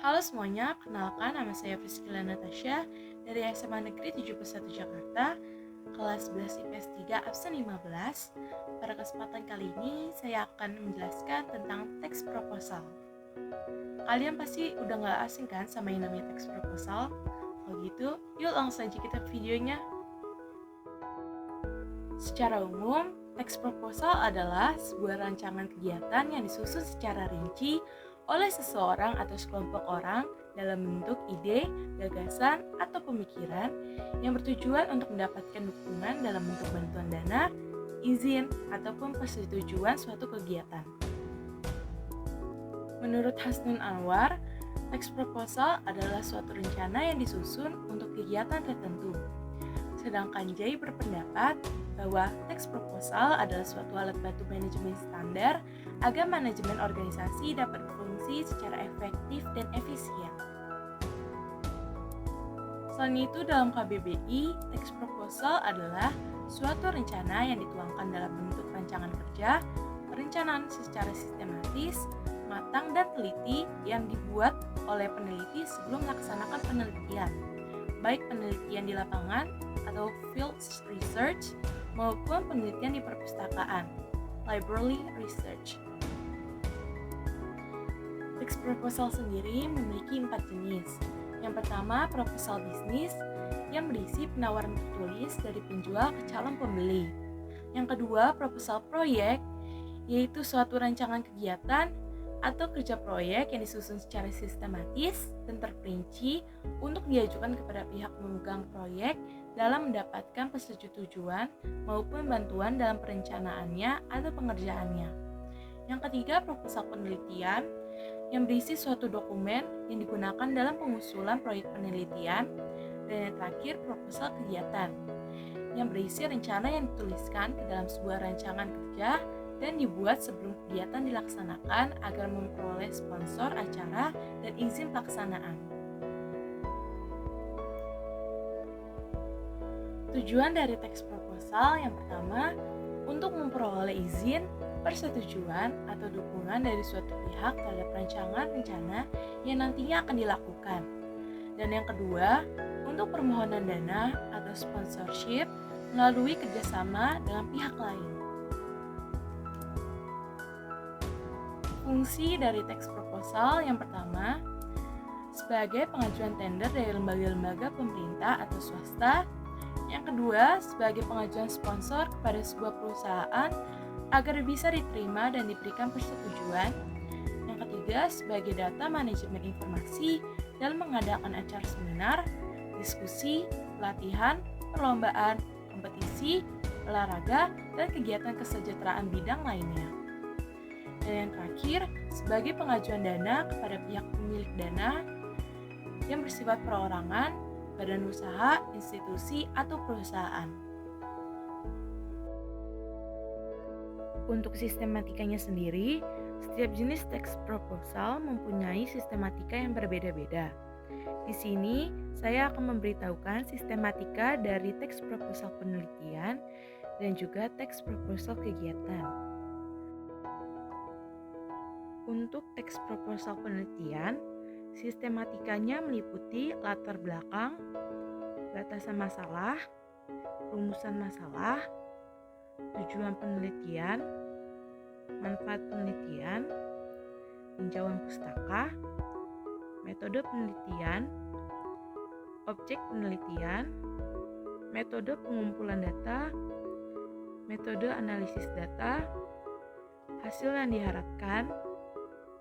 Halo semuanya, kenalkan nama saya Priscilla Natasha dari SMA Negeri 71 Jakarta, kelas 11 IPS 3 absen 15. Pada kesempatan kali ini, saya akan menjelaskan tentang teks proposal. Kalian pasti udah gak asing kan sama yang namanya teks proposal? Kalau gitu, yuk langsung aja kita videonya. Secara umum, teks proposal adalah sebuah rancangan kegiatan yang disusun secara rinci oleh seseorang atau sekelompok orang dalam bentuk ide, gagasan, atau pemikiran yang bertujuan untuk mendapatkan dukungan dalam bentuk bantuan dana, izin, ataupun persetujuan suatu kegiatan. Menurut Hasnun Anwar, teks proposal adalah suatu rencana yang disusun untuk kegiatan tertentu. Sedangkan Jay berpendapat bahwa teks proposal adalah suatu alat bantu manajemen standar agar manajemen organisasi dapat berfungsi secara efektif dan efisien. Selain itu, dalam KBBI, teks proposal adalah suatu rencana yang dituangkan dalam bentuk rancangan kerja, perencanaan secara sistematis, matang dan teliti yang dibuat oleh peneliti sebelum melaksanakan penelitian, baik penelitian di lapangan atau field research maupun penelitian di perpustakaan, library research. Teks proposal sendiri memiliki 4 jenis. Yang pertama, proposal bisnis yang berisi penawaran tertulis dari penjual ke calon pembeli. Yang kedua, proposal proyek, yaitu suatu rancangan kegiatan atau kerja proyek yang disusun secara sistematis dan terperinci untuk diajukan kepada pihak pemegang proyek dalam mendapatkan persetujuan maupun bantuan dalam perencanaannya atau pengerjaannya. Yang ketiga, proposal penelitian yang berisi suatu dokumen yang digunakan dalam pengusulan proyek penelitian. Dan yang terakhir, proposal kegiatan yang berisi rencana yang dituliskan ke dalam sebuah rancangan kerja dan dibuat sebelum kegiatan dilaksanakan agar memperoleh sponsor acara dan izin pelaksanaan. Tujuan dari teks proposal yang pertama, untuk memperoleh izin, persetujuan, atau dukungan dari suatu pihak terhadap rancangan rencana yang nantinya akan dilakukan. Dan yang kedua, untuk permohonan dana atau sponsorship melalui kerjasama dengan pihak lain. Fungsi dari teks proposal yang pertama, sebagai pengajuan tender dari lembaga-lembaga pemerintah atau swasta. Yang kedua, sebagai pengajuan sponsor kepada sebuah perusahaan agar bisa diterima dan diberikan persetujuan. Yang ketiga, sebagai data manajemen informasi dalam mengadakan acara seminar, diskusi, pelatihan, perlombaan, kompetisi, olahraga, dan kegiatan kesejahteraan bidang lainnya. Dan yang terakhir, sebagai pengajuan dana kepada pihak pemilik dana yang bersifat perorangan, badan usaha, institusi, atau perusahaan. Untuk sistematikanya sendiri, setiap jenis teks proposal mempunyai sistematika yang berbeda-beda. Di sini, saya akan memberitahukan sistematika dari teks proposal penelitian dan juga teks proposal kegiatan. Untuk teks proposal penelitian, sistematikanya meliputi latar belakang, batasan masalah, rumusan masalah, tujuan penelitian, manfaat penelitian, tinjauan pustaka, metode penelitian, objek penelitian, metode pengumpulan data, metode analisis data, hasil yang diharapkan,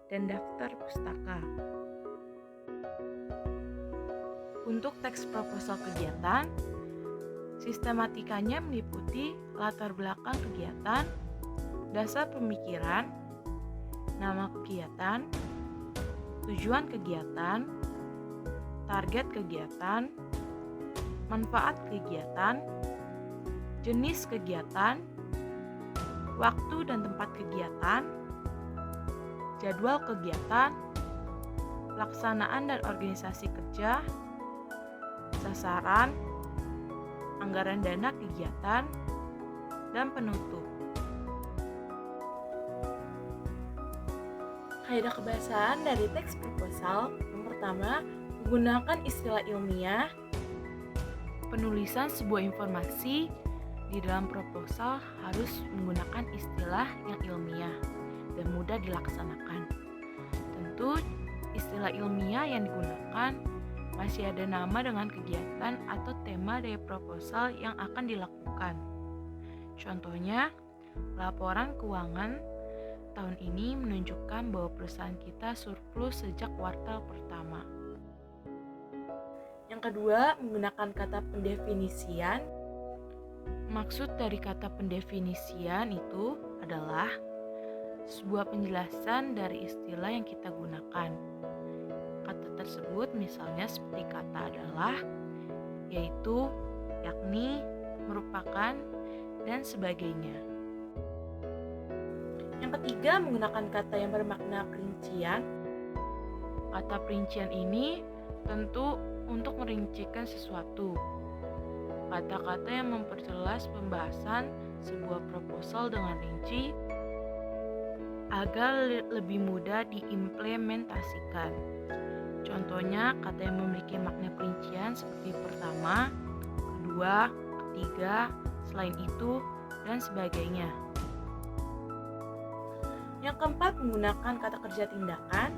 dan daftar pustaka. Untuk teks proposal kegiatan, sistematikanya meliputi latar belakang kegiatan, dasar pemikiran, nama kegiatan, tujuan kegiatan, target kegiatan, manfaat kegiatan, jenis kegiatan, waktu dan tempat kegiatan, jadwal kegiatan, pelaksanaan dan organisasi kerja, sasaran, anggaran dana kegiatan, dan penutup. Kaidah kebahasaan dari teks proposal yang pertama pertama, menggunakan istilah ilmiah. Penulisan sebuah informasi di dalam proposal harus menggunakan istilah yang ilmiah dan mudah dilaksanakan. Tentu, istilah ilmiah yang digunakan masih ada nama dengan kegiatan atau tema dari proposal yang akan dilakukan. Contohnya, laporan keuangan tahun ini menunjukkan bahwa perusahaan kita surplus sejak kuartal pertama. Yang kedua, menggunakan kata pendefinisian. Maksud dari kata pendefinisian itu adalah sebuah penjelasan dari istilah yang kita gunakan. Kata tersebut misalnya seperti kata adalah, yaitu, yakni, merupakan, dan sebagainya. Yang ketiga, menggunakan kata yang bermakna perincian. Kata perincian ini tentu untuk merincikan sesuatu. Kata-kata yang memperjelas pembahasan sebuah proposal dengan rinci agar lebih mudah diimplementasikan. Contohnya, kata yang memiliki makna perincian seperti pertama, kedua, ketiga, selain itu, dan sebagainya. Yang keempat, menggunakan kata kerja tindakan.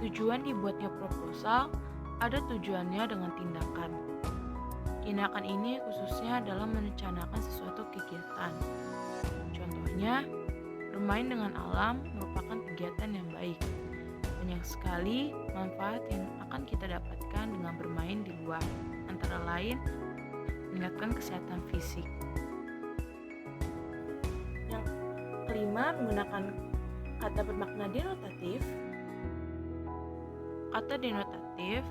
Tujuan dibuatnya proposal ada tujuannya dengan tindakan. Tindakan ini khususnya dalam merencanakan sesuatu kegiatan. Contohnya, bermain dengan alam merupakan kegiatan yang baik. Banyak sekali manfaat yang akan kita dapatkan dengan bermain di luar, antara lain meningkatkan kesehatan fisik. Yang kelima, menggunakan kata bermakna denotatif. Kata denotatif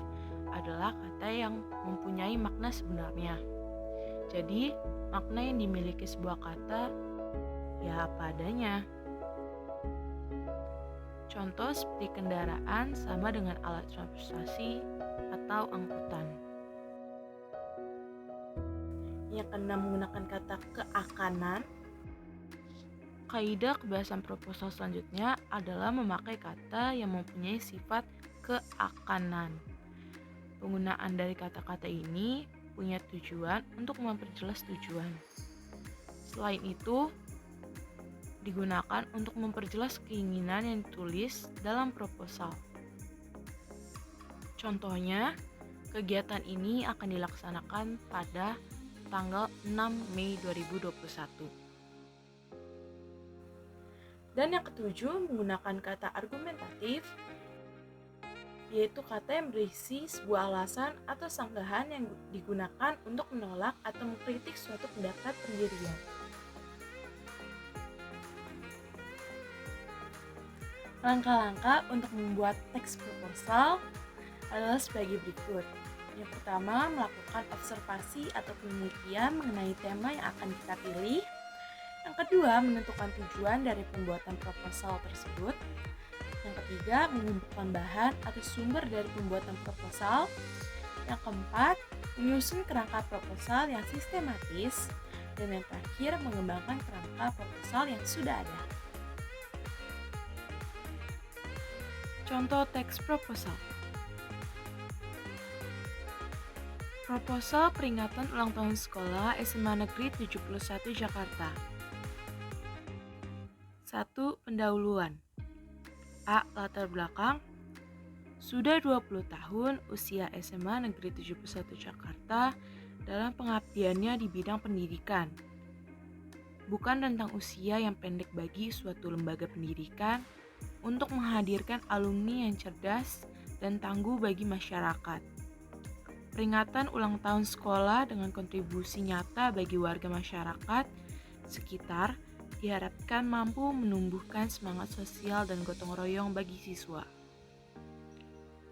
adalah kata yang mempunyai makna sebenarnya. Jadi, makna yang dimiliki sebuah kata ya apa adanya. Contoh seperti kendaraan sama dengan alat transportasi atau angkutan. Yang keenam, menggunakan kata keakanan. Kaidah kebiasaan proposal selanjutnya adalah memakai kata yang mempunyai sifat keakanan. Penggunaan dari kata-kata ini punya tujuan untuk memperjelas tujuan. Selain itu, digunakan untuk memperjelas keinginan yang ditulis dalam proposal. Contohnya, kegiatan ini akan dilaksanakan pada tanggal 6 Mei 2021. Dan yang ketujuh, menggunakan kata argumentatif, yaitu kata yang berisi sebuah alasan atau sanggahan yang digunakan untuk menolak atau mengkritik suatu pendapat pendirian. Langkah-langkah untuk membuat teks proposal adalah sebagai berikut. Yang pertama, melakukan observasi atau penelitian mengenai tema yang akan kita pilih. Yang kedua, menentukan tujuan dari pembuatan proposal tersebut. Yang ketiga, mengumpulkan bahan atau sumber dari pembuatan proposal. Yang keempat, menyusun kerangka proposal yang sistematis. Dan yang terakhir, mengembangkan kerangka proposal yang sudah ada. Contoh teks proposal. Proposal peringatan ulang tahun sekolah SMA Negeri 71 Jakarta. 1. Pendahuluan. A. Latar belakang. Sudah 20 tahun usia SMA Negeri 71 Jakarta dalam pengabdiannya di bidang pendidikan. Bukan tentang usia yang pendek bagi suatu lembaga pendidikan untuk menghadirkan alumni yang cerdas dan tangguh bagi masyarakat. Peringatan ulang tahun sekolah dengan kontribusi nyata bagi warga masyarakat sekitar diharapkan mampu menumbuhkan semangat sosial dan gotong royong bagi siswa.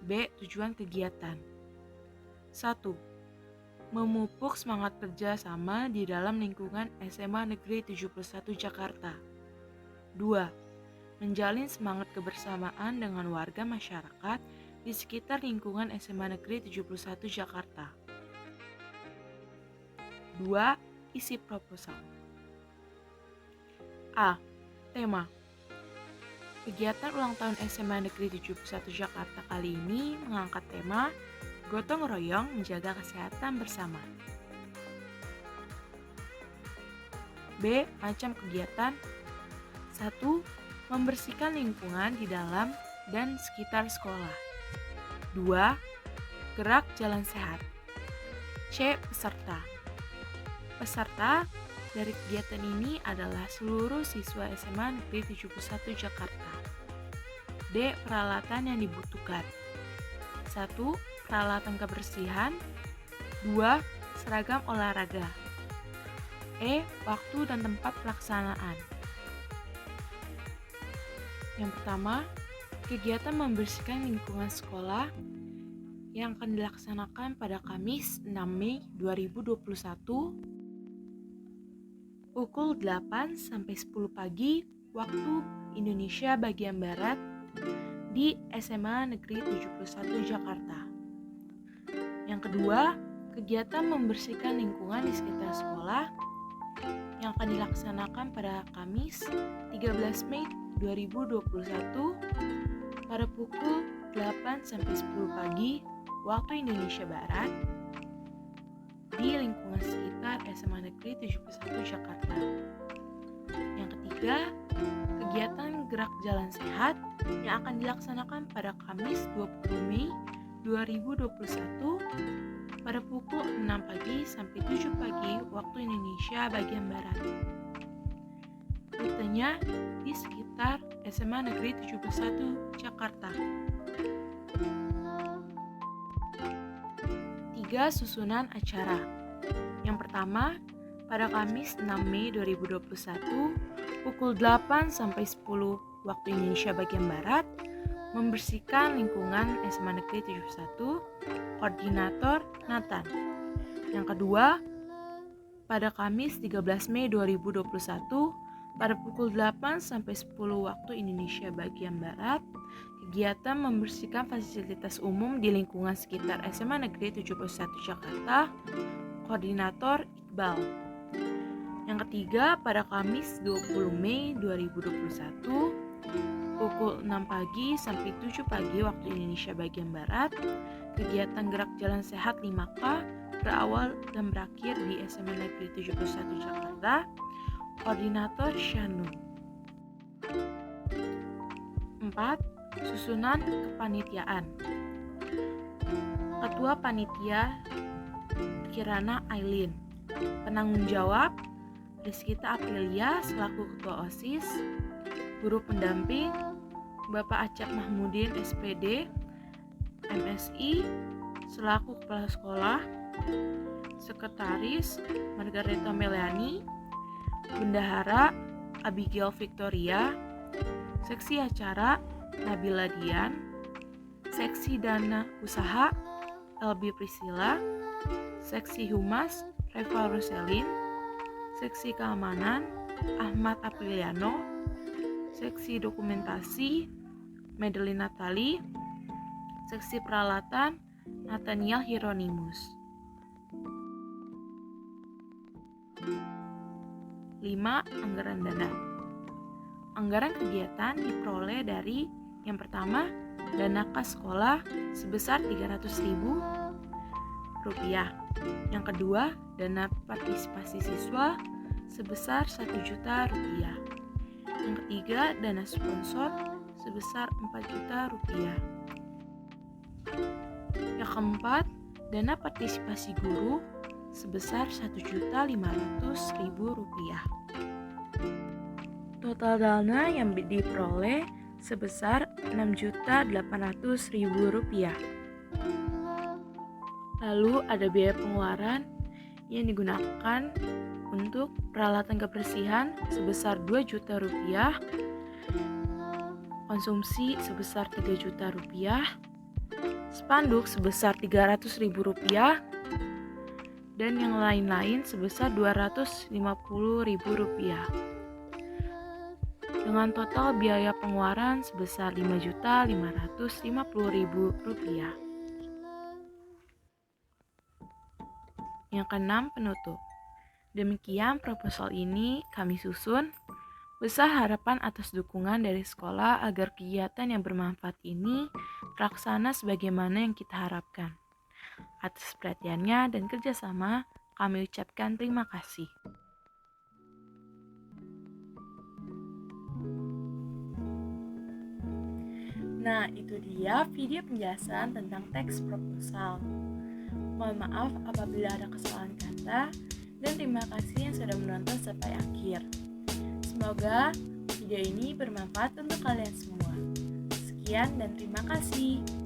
B. Tujuan kegiatan. 1. Memupuk semangat kerja sama di dalam lingkungan SMA Negeri 71 Jakarta. 2. Menjalin semangat kebersamaan dengan warga masyarakat di sekitar lingkungan SMA Negeri 71 Jakarta. 2. Isi proposal. A. Tema. Kegiatan ulang tahun SMA Negeri 71 Jakarta kali ini mengangkat tema Gotong Royong Menjaga Kesehatan Bersama. B. Macam kegiatan. 1. Membersihkan lingkungan di dalam dan sekitar sekolah. 2. Gerak jalan sehat. C. Peserta. Peserta dari kegiatan ini adalah seluruh siswa SMA Negeri 71 Jakarta. D. Peralatan yang dibutuhkan. 1. Peralatan kebersihan. 2. Seragam olahraga. E. Waktu dan tempat pelaksanaan. Yang pertama, kegiatan membersihkan lingkungan sekolah yang akan dilaksanakan pada Kamis 6 Mei 2021 pukul 8 sampai 10 pagi waktu Indonesia bagian Barat di SMA Negeri 71 Jakarta. Yang kedua, kegiatan membersihkan lingkungan di sekitar sekolah yang akan dilaksanakan pada Kamis 13 Mei 2021 pada pukul 8 sampai 10 pagi waktu Indonesia Barat di lingkungan sekitar SMA Negeri 71 Jakarta. Yang ketiga, kegiatan gerak jalan sehat yang akan dilaksanakan pada Kamis 20 Mei 2021 pada pukul 6 pagi sampai 7 pagi waktu Indonesia bagian Barat. Rutenya di sekitar SMA Negeri 71 Jakarta. 3. Susunan acara. Yang pertama, pada Kamis 6 Mei 2021 pukul 8 sampai 10 waktu Indonesia bagian Barat, membersihkan lingkungan SMA Negeri 71, Koordinator Nathan. Yang kedua, pada Kamis 13 Mei 2021 pada pukul 8 sampai 10 waktu Indonesia bagian Barat, kegiatan membersihkan fasilitas umum di lingkungan sekitar SMA Negeri 71 Jakarta, Koordinator Iqbal. Yang ketiga, pada Kamis 20 Mei 2021 pukul 6 pagi sampai 7 pagi waktu Indonesia bagian Barat, kegiatan gerak jalan sehat 5K berawal dan berakhir di SMA Negeri 71 Jakarta, Koordinator Syanun. 4. Susunan kepanitiaan. Ketua Panitia Kirana Ailin. Penanggung jawab Rizkita Aprilia selaku Ketua OSIS. Guru pendamping Bapak Acap Mahmudin SPD MSI selaku Kepala Sekolah. Sekretaris Margareta Meliani. Bendahara Abigail Victoria. Seksi acara Nabila Dian. Seksi dana usaha LB Priscilla. Seksi humas Reva Roselin. Seksi keamanan Ahmad Apriliano. Seksi dokumentasi Madeline Natali. Seksi peralatan Nathaniel Hieronymus. 5. Anggaran dana. Anggaran kegiatan diperoleh dari yang pertama, dana kas sekolah sebesar Rp300.000. Yang kedua, dana partisipasi siswa sebesar Rp1.000.000. Yang ketiga, dana sponsor sebesar Rp4.000.000. Yang keempat, dana partisipasi guru sebesar Rp1.500.000. Total dana yang diperoleh sebesar Rp6.800.000. Lalu ada biaya pengeluaran yang digunakan untuk peralatan kebersihan sebesar Rp2.000.000, konsumsi sebesar Rp3.000.000, spanduk sebesar Rp300.000, dan yang lain-lain sebesar Rp250.000. Dengan total biaya pengeluaran sebesar Rp5.550.000. Yang keenam, penutup. Demikian proposal ini kami susun. Besar harapan atas dukungan dari sekolah agar kegiatan yang bermanfaat ini terlaksana sebagaimana yang kita harapkan. Atas perhatiannya dan kerjasama, kami ucapkan terima kasih. Nah, itu dia video penjelasan tentang teks proposal. Mohon maaf apabila ada kesalahan kata, dan terima kasih yang sudah menonton sampai akhir. Semoga video ini bermanfaat untuk kalian semua. Sekian dan terima kasih.